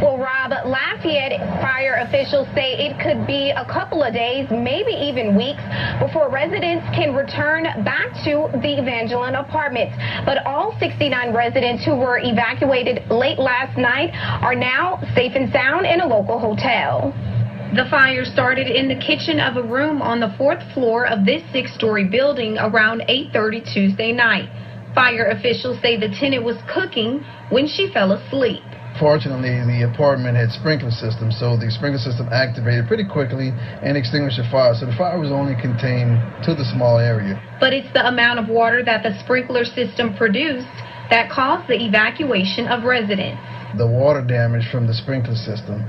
Well, Rob, Lafayette fire officials say it could be a couple of days, maybe even weeks, before residents can return back to the Evangeline apartments. But all 69 residents who were evacuated late last night are now safe and sound in a local hotel. The fire started in the kitchen of a room on the 4th floor of this 6-story building around 8:30 Tuesday night. Fire officials say the tenant was cooking when she fell asleep. Fortunately, the apartment had sprinkler system, so the sprinkler system activated pretty quickly and extinguished the fire. So the fire was only contained to the small area. But it's the amount of water that the sprinkler system produced that caused the evacuation of residents. The water damage from the sprinkler system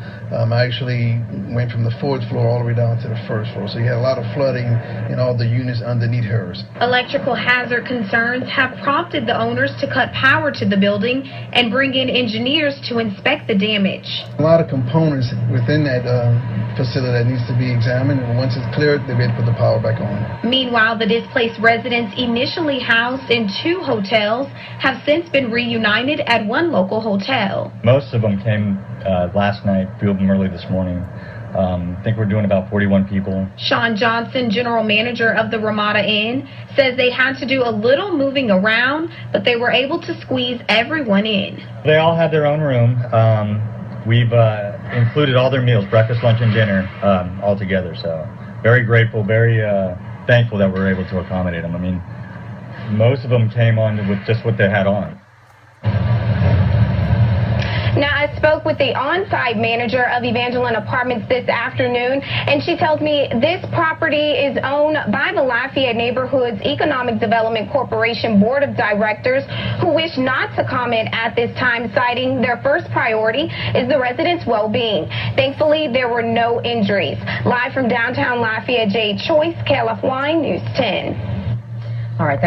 actually went from the 4th floor all the way down to the 1st floor. So you had a lot of flooding in all the units underneath hers. Electrical hazard concerns have prompted the owners to cut power to the building and bring in engineers to inspect the damage. A lot of components within that facility that needs to be examined, and once it's cleared, they'll be able to put the power back on. Meanwhile, the displaced residents initially housed in 2 hotels have since been reunited at one local hotel. Most of them came last night, a few of them early this morning. I think we're doing about 41 people. Sean Johnson, general manager of the Ramada Inn, says they had to do a little moving around, but they were able to squeeze everyone in. They all had their own room. We've included all their meals, breakfast, lunch, and dinner all together. So very grateful, very thankful that we were able to accommodate them. I mean, most of them came on with just what they had on. Now, I spoke with the on-site manager of Evangeline Apartments this afternoon, and she tells me this property is owned by the Lafayette Neighborhoods Economic Development Corporation Board of Directors, who wish not to comment at this time, citing their first priority is the residents' well-being. Thankfully, there were no injuries. Live from downtown Lafayette, Jade Choice, Klfy News 10. All right, thanks.